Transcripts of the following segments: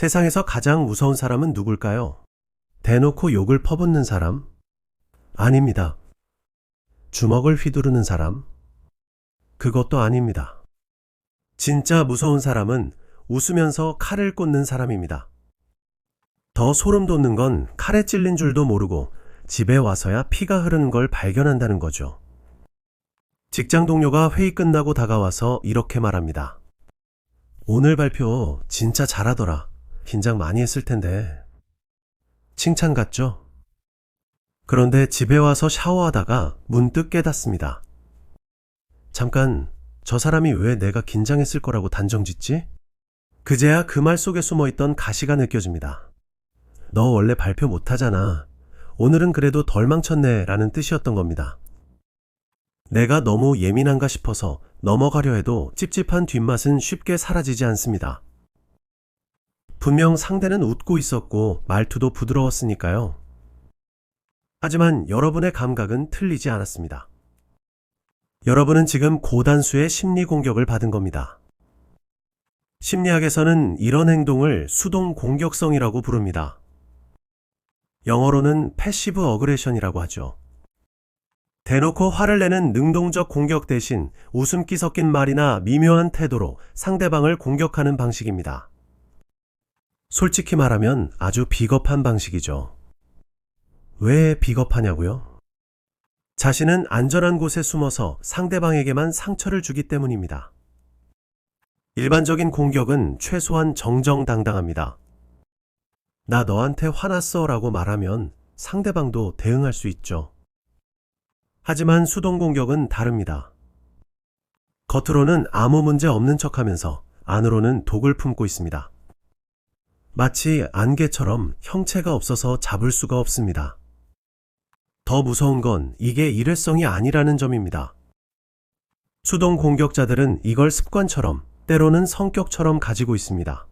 세상에서 가장 무서운 사람은 누굴까요? 대놓고 욕을 퍼붓는 사람? 아닙니다. 주먹을 휘두르는 사람? 그것도 아닙니다. 진짜 무서운 사람은 웃으면서 칼을 꽂는 사람입니다. 더 소름 돋는 건 칼에 찔린 줄도 모르고 집에 와서야 피가 흐르는 걸 발견한다는 거죠. 직장 동료가 회의 끝나고 다가와서 이렇게 말합니다. 오늘 발표 진짜 잘하더라. 긴장 많이 했을 텐데. 칭찬 같죠? 그런데 집에 와서 샤워하다가 문득 깨닫습니다. 잠깐, 저 사람이 왜 내가 긴장했을 거라고 단정짓지? 그제야 그 말 속에 숨어있던 가시가 느껴집니다. 너 원래 발표 못하잖아. 오늘은 그래도 덜 망쳤네 라는 뜻이었던 겁니다. 내가 너무 예민한가 싶어서 넘어가려 해도 찝찝한 뒷맛은 쉽게 사라지지 않습니다. 분명 상대는 웃고 있었고 말투도 부드러웠으니까요. 하지만 여러분의 감각은 틀리지 않았습니다. 여러분은 지금 고단수의 심리 공격을 받은 겁니다. 심리학에서는 이런 행동을 수동 공격성이라고 부릅니다. 영어로는 패시브 어그레션이라고 하죠. 대놓고 화를 내는 능동적 공격 대신 웃음기 섞인 말이나 미묘한 태도로 상대방을 공격하는 방식입니다. 솔직히 말하면 아주 비겁한 방식이죠. 왜 비겁하냐고요? 자신은 안전한 곳에 숨어서 상대방에게만 상처를 주기 때문입니다. 일반적인 공격은 최소한 정정당당합니다. 나 너한테 화났어 라고 말하면 상대방도 대응할 수 있죠. 하지만 수동 공격은 다릅니다. 겉으로는 아무 문제 없는 척하면서 안으로는 독을 품고 있습니다. 마치 안개처럼 형체가 없어서 잡을 수가 없습니다. 더 무서운 건 이게 일회성이 아니라는 점입니다. 수동 공격자들은 이걸 습관처럼 때로는 성격처럼 가지고 있습니다.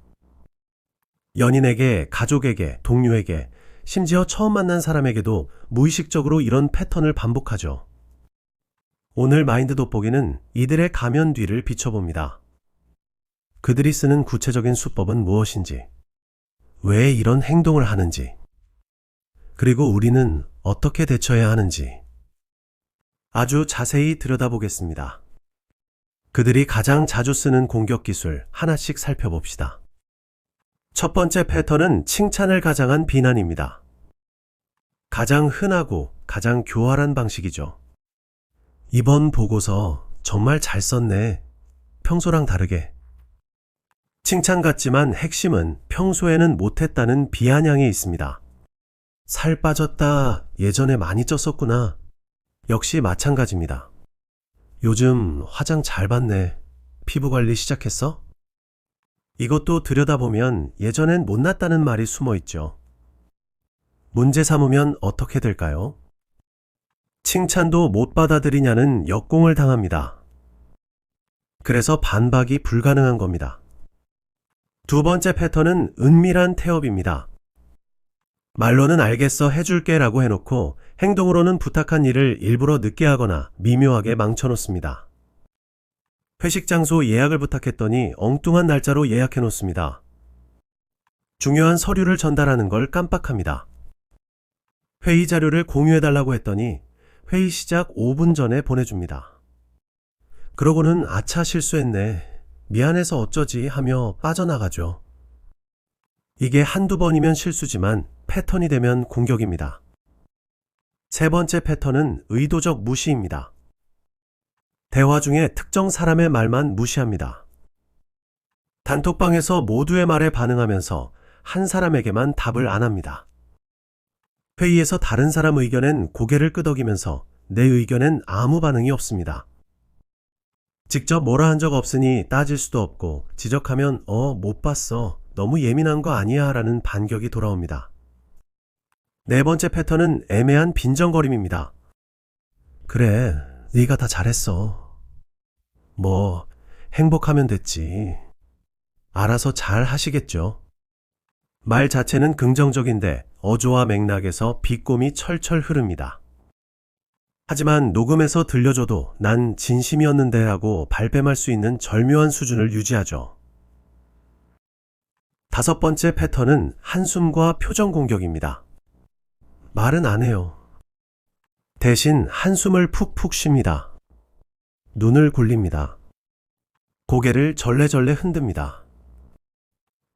연인에게, 가족에게, 동료에게, 심지어 처음 만난 사람에게도 무의식적으로 이런 패턴을 반복하죠. 오늘 마인드 돋보기는 이들의 가면 뒤를 비춰봅니다. 그들이 쓰는 구체적인 수법은 무엇인지, 왜 이런 행동을 하는지, 그리고 우리는 어떻게 대처해야 하는지 아주 자세히 들여다보겠습니다. 그들이 가장 자주 쓰는 공격 기술 하나씩 살펴봅시다. 첫 번째 패턴은 칭찬을 가장한 비난입니다. 가장 흔하고 가장 교활한 방식이죠. 이번 보고서 정말 잘 썼네. 평소랑 다르게. 칭찬 같지만 핵심은 평소에는 못했다는 비아냥이 있습니다. 살 빠졌다. 예전에 많이 쪘었구나. 역시 마찬가지입니다. 요즘 화장 잘 받네. 피부 관리 시작했어? 이것도 들여다보면 예전엔 못났다는 말이 숨어 있죠. 문제 삼으면 어떻게 될까요? 칭찬도 못 받아들이냐는 역공을 당합니다. 그래서 반박이 불가능한 겁니다. 두 번째 패턴은 은밀한 태업입니다. 말로는 알겠어 해줄게 라고 해놓고 행동으로는 부탁한 일을 일부러 늦게 하거나 미묘하게 망쳐놓습니다. 회식 장소 예약을 부탁했더니 엉뚱한 날짜로 예약해놓습니다. 중요한 서류를 전달하는 걸 깜빡합니다. 회의 자료를 공유해달라고 했더니 회의 시작 5분 전에 보내줍니다. 그러고는 아차 실수했네. 미안해서 어쩌지 하며 빠져나가죠. 이게 한두 번이면 실수지만 패턴이 되면 공격입니다. 세 번째 패턴은 의도적 무시입니다. 대화 중에 특정 사람의 말만 무시합니다. 단톡방에서 모두의 말에 반응하면서 한 사람에게만 답을 안 합니다. 회의에서 다른 사람 의견엔 고개를 끄덕이면서 내 의견엔 아무 반응이 없습니다. 직접 뭐라 한 적 없으니 따질 수도 없고 지적하면 못 봤어. 너무 예민한 거 아니야 라는 반격이 돌아옵니다. 네 번째 패턴은 애매한 빈정거림입니다. 그래, 네가 다 잘했어. 뭐 행복하면 됐지. 알아서 잘 하시겠죠. 말 자체는 긍정적인데 어조와 맥락에서 비꼼이 철철 흐릅니다. 하지만 녹음해서 들려줘도 난 진심이었는데 하고 발뺌할 수 있는 절묘한 수준을 유지하죠. 다섯 번째 패턴은 한숨과 표정 공격입니다. 말은 안 해요. 대신 한숨을 푹푹 쉽니다. 눈을 굴립니다. 고개를 절레절레 흔듭니다.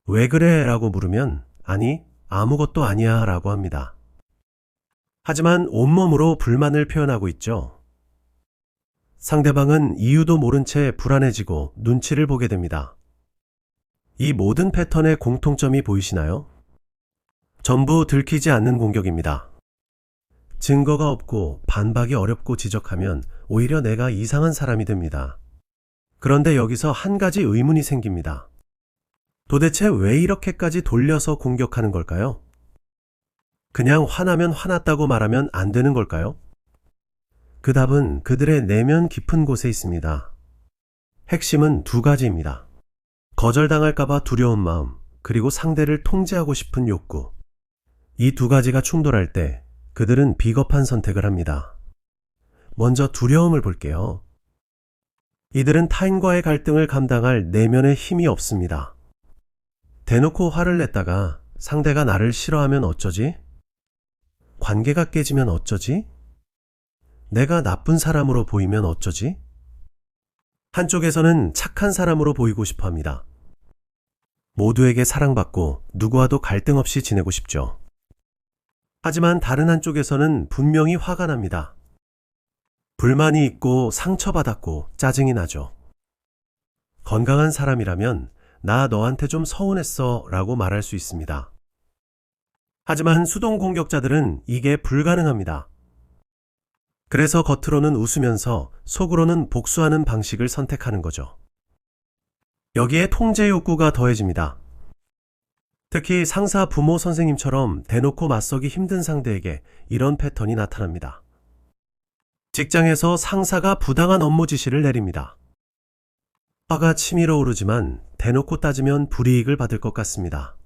왜 그래? 라고 물으면 아니, 아무것도 아니야 라고 합니다. 하지만 온몸으로 불만을 표현하고 있죠. 상대방은 이유도 모른 채 불안해지고 눈치를 보게 됩니다. 이 모든 패턴의 공통점이 보이시나요? 전부 들키지 않는 공격입니다. 증거가 없고 반박이 어렵고 지적하면 오히려 내가 이상한 사람이 됩니다. 그런데 여기서 한 가지 의문이 생깁니다. 도대체 왜 이렇게까지 돌려서 공격하는 걸까요? 그냥 화나면 화났다고 말하면 안 되는 걸까요? 그 답은 그들의 내면 깊은 곳에 있습니다. 핵심은 두 가지입니다. 거절당할까봐 두려운 마음, 그리고 상대를 통제하고 싶은 욕구. 이 두 가지가 충돌할 때 그들은 비겁한 선택을 합니다. 먼저 두려움을 볼게요. 이들은 타인과의 갈등을 감당할 내면의 힘이 없습니다. 대놓고 화를 냈다가 상대가 나를 싫어하면 어쩌지? 관계가 깨지면 어쩌지? 내가 나쁜 사람으로 보이면 어쩌지? 한쪽에서는 착한 사람으로 보이고 싶어 합니다. 모두에게 사랑받고 누구와도 갈등 없이 지내고 싶죠. 하지만 다른 한쪽에서는 분명히 화가 납니다. 불만이 있고 상처받았고 짜증이 나죠. 건강한 사람이라면 나 너한테 좀 서운했어 라고 말할 수 있습니다. 하지만 수동 공격자들은 이게 불가능합니다. 그래서 겉으로는 웃으면서 속으로는 복수하는 방식을 선택하는 거죠. 여기에 통제 욕구가 더해집니다. 특히 상사, 부모, 선생님처럼 대놓고 맞서기 힘든 상대에게 이런 패턴이 나타납니다. 직장에서 상사가 부당한 업무 지시를 내립니다. 화가 치밀어 오르지만 대놓고 따지면 불이익을 받을 것 같습니다.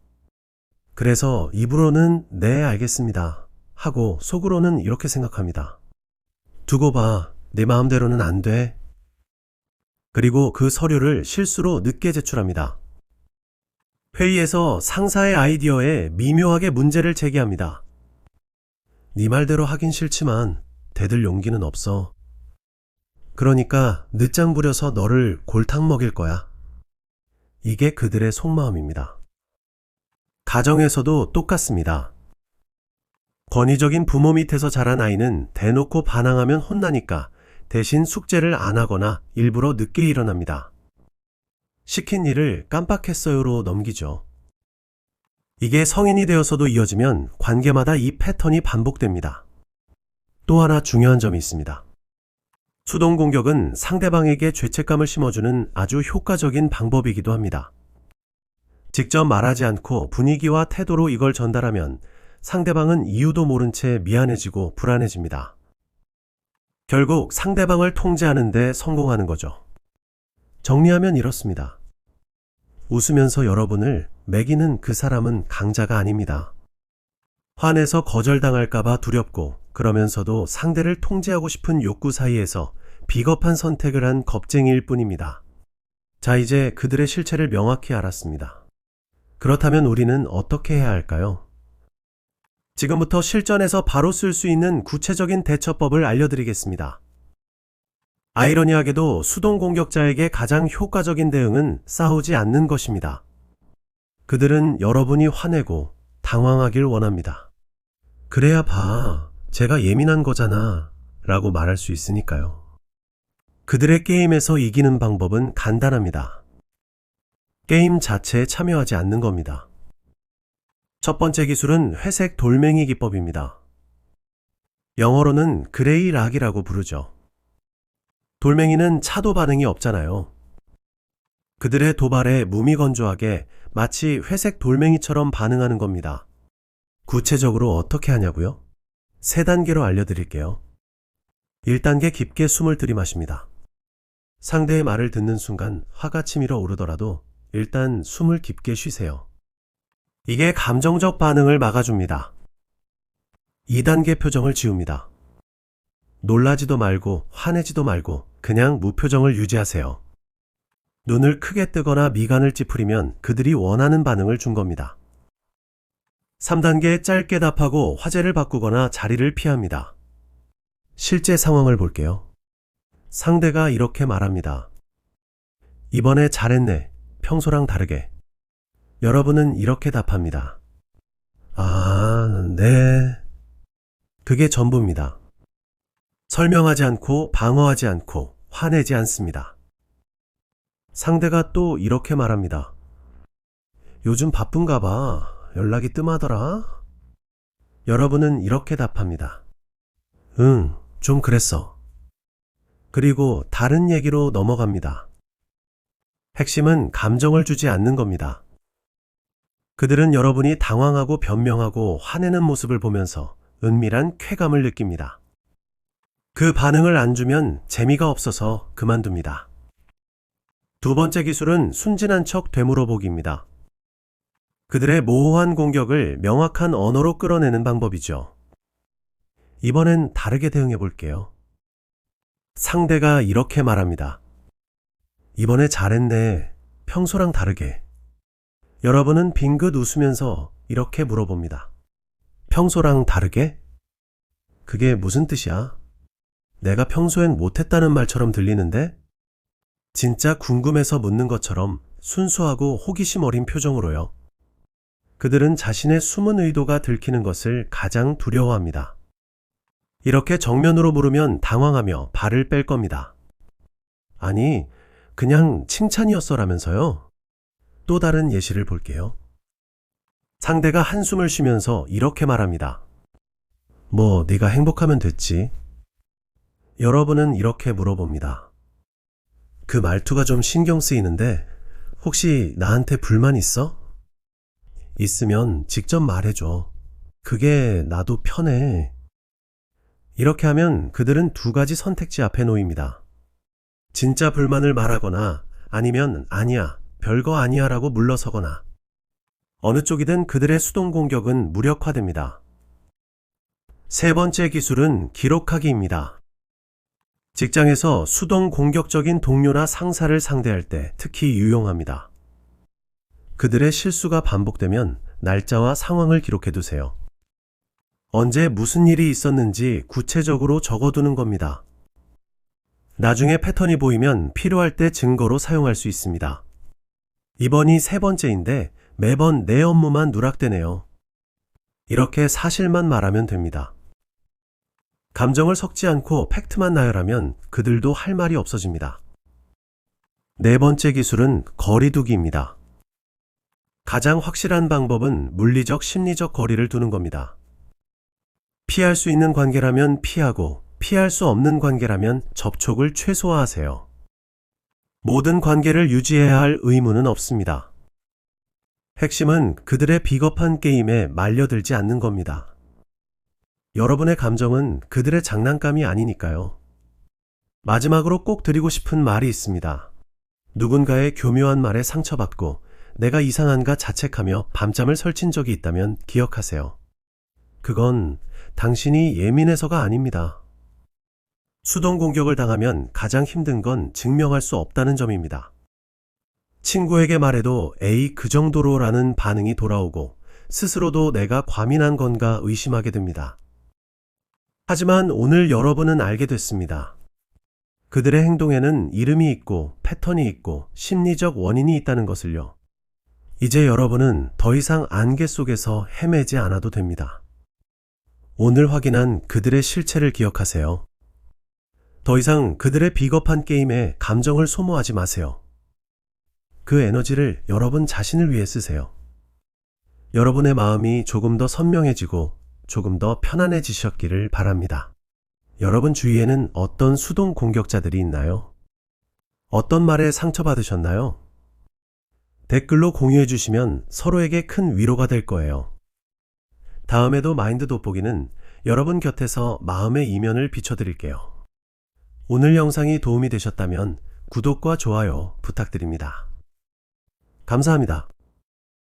그래서 입으로는 네, 알겠습니다 하고 속으로는 이렇게 생각합니다. 두고 봐, 내 마음대로는 안 돼. 그리고 그 서류를 실수로 늦게 제출합니다. 회의에서 상사의 아이디어에 미묘하게 문제를 제기합니다. 네 말대로 하긴 싫지만 대들 용기는 없어. 그러니까 늦장 부려서 너를 골탕 먹일 거야. 이게 그들의 속마음입니다. 가정에서도 똑같습니다. 권위적인 부모 밑에서 자란 아이는 대놓고 반항하면 혼나니까 대신 숙제를 안 하거나 일부러 늦게 일어납니다. 시킨 일을 깜빡했어요로 넘기죠. 이게 성인이 되어서도 이어지면 관계마다 이 패턴이 반복됩니다. 또 하나 중요한 점이 있습니다. 수동 공격은 상대방에게 죄책감을 심어주는 아주 효과적인 방법이기도 합니다. 직접 말하지 않고 분위기와 태도로 이걸 전달하면 상대방은 이유도 모른 채 미안해지고 불안해집니다. 결국 상대방을 통제하는 데 성공하는 거죠. 정리하면 이렇습니다. 웃으면서 여러분을 매기는 그 사람은 강자가 아닙니다. 화내서 거절당할까봐 두렵고 그러면서도 상대를 통제하고 싶은 욕구 사이에서 비겁한 선택을 한 겁쟁이일 뿐입니다. 자, 이제 그들의 실체를 명확히 알았습니다. 그렇다면 우리는 어떻게 해야 할까요? 지금부터 실전에서 바로 쓸 수 있는 구체적인 대처법을 알려드리겠습니다. 아이러니하게도 수동 공격자에게 가장 효과적인 대응은 싸우지 않는 것입니다. 그들은 여러분이 화내고 당황하길 원합니다. 그래야 봐, 제가 예민한 거잖아 라고 말할 수 있으니까요. 그들의 게임에서 이기는 방법은 간단합니다. 게임 자체에 참여하지 않는 겁니다. 첫 번째 기술은 회색 돌멩이 기법입니다. 영어로는 그레이 락이라고 부르죠. 돌멩이는 차도 반응이 없잖아요. 그들의 도발에 무미건조하게 마치 회색 돌멩이처럼 반응하는 겁니다. 구체적으로 어떻게 하냐고요? 3단계로 알려드릴게요. 1단계 깊게 숨을 들이마십니다. 상대의 말을 듣는 순간 화가 치밀어 오르더라도 일단 숨을 깊게 쉬세요. 이게 감정적 반응을 막아줍니다. 2단계 표정을 지웁니다. 놀라지도 말고 화내지도 말고 그냥 무표정을 유지하세요. 눈을 크게 뜨거나 미간을 찌푸리면 그들이 원하는 반응을 준 겁니다. 3단계 짧게 답하고 화제를 바꾸거나 자리를 피합니다. 실제 상황을 볼게요. 상대가 이렇게 말합니다. 이번에 잘했네. 평소랑 다르게. 여러분은 이렇게 답합니다. 아, 네. 그게 전부입니다. 설명하지 않고 방어하지 않고 화내지 않습니다. 상대가 또 이렇게 말합니다. 요즘 바쁜가 봐. 연락이 뜸하더라. 여러분은 이렇게 답합니다. 응, 좀 그랬어. 그리고 다른 얘기로 넘어갑니다. 핵심은 감정을 주지 않는 겁니다. 그들은 여러분이 당황하고 변명하고 화내는 모습을 보면서 은밀한 쾌감을 느낍니다. 그 반응을 안 주면 재미가 없어서 그만둡니다. 두 번째 기술은 순진한 척 되물어보기입니다. 그들의 모호한 공격을 명확한 언어로 끌어내는 방법이죠. 이번엔 다르게 대응해 볼게요. 상대가 이렇게 말합니다. 이번에 잘했네. 평소랑 다르게. 여러분은 빙긋 웃으면서 이렇게 물어봅니다. 평소랑 다르게? 그게 무슨 뜻이야? 내가 평소엔 못했다는 말처럼 들리는데? 진짜 궁금해서 묻는 것처럼 순수하고 호기심 어린 표정으로요. 그들은 자신의 숨은 의도가 들키는 것을 가장 두려워합니다. 이렇게 정면으로 물으면 당황하며 발을 뺄 겁니다. 아니, 그냥 칭찬이었어라면서요. 또 다른 예시를 볼게요. 상대가 한숨을 쉬면서 이렇게 말합니다. 뭐, 네가 행복하면 됐지. 여러분은 이렇게 물어봅니다. 그 말투가 좀 신경 쓰이는데 혹시 나한테 불만 있어? 있으면 직접 말해줘. 그게 나도 편해. 이렇게 하면 그들은 두 가지 선택지 앞에 놓입니다. 진짜 불만을 말하거나 아니면 아니야, 별거 아니야 라고 물러서거나. 어느 쪽이든 그들의 수동 공격은 무력화됩니다. 세 번째 기술은 기록하기입니다. 직장에서 수동 공격적인 동료나 상사를 상대할 때 특히 유용합니다. 그들의 실수가 반복되면 날짜와 상황을 기록해 두세요. 언제 무슨 일이 있었는지 구체적으로 적어두는 겁니다. 나중에 패턴이 보이면 필요할 때 증거로 사용할 수 있습니다. 이번이 세 번째인데 매번 내 업무만 누락되네요. 이렇게 사실만 말하면 됩니다. 감정을 섞지 않고 팩트만 나열하면 그들도 할 말이 없어집니다. 네 번째 기술은 거리두기입니다. 가장 확실한 방법은 물리적, 심리적 거리를 두는 겁니다. 피할 수 있는 관계라면 피하고, 피할 수 없는 관계라면 접촉을 최소화하세요. 모든 관계를 유지해야 할 의무는 없습니다. 핵심은 그들의 비겁한 게임에 말려들지 않는 겁니다. 여러분의 감정은 그들의 장난감이 아니니까요. 마지막으로 꼭 드리고 싶은 말이 있습니다. 누군가의 교묘한 말에 상처받고 내가 이상한가 자책하며 밤잠을 설친 적이 있다면 기억하세요. 그건 당신이 예민해서가 아닙니다. 수동 공격을 당하면 가장 힘든 건 증명할 수 없다는 점입니다. 친구에게 말해도 에이 그 정도로라는 반응이 돌아오고 스스로도 내가 과민한 건가 의심하게 됩니다. 하지만 오늘 여러분은 알게 됐습니다. 그들의 행동에는 이름이 있고 패턴이 있고 심리적 원인이 있다는 것을요. 이제 여러분은 더 이상 안개 속에서 헤매지 않아도 됩니다. 오늘 확인한 그들의 실체를 기억하세요. 더 이상 그들의 비겁한 게임에 감정을 소모하지 마세요. 그 에너지를 여러분 자신을 위해 쓰세요. 여러분의 마음이 조금 더 선명해지고 조금 더 편안해지셨기를 바랍니다. 여러분 주위에는 어떤 수동 공격자들이 있나요? 어떤 말에 상처받으셨나요? 댓글로 공유해 주시면 서로에게 큰 위로가 될 거예요. 다음에도 마인드 돋보기는 여러분 곁에서 마음의 이면을 비춰드릴게요. 오늘 영상이 도움이 되셨다면 구독과 좋아요 부탁드립니다. 감사합니다.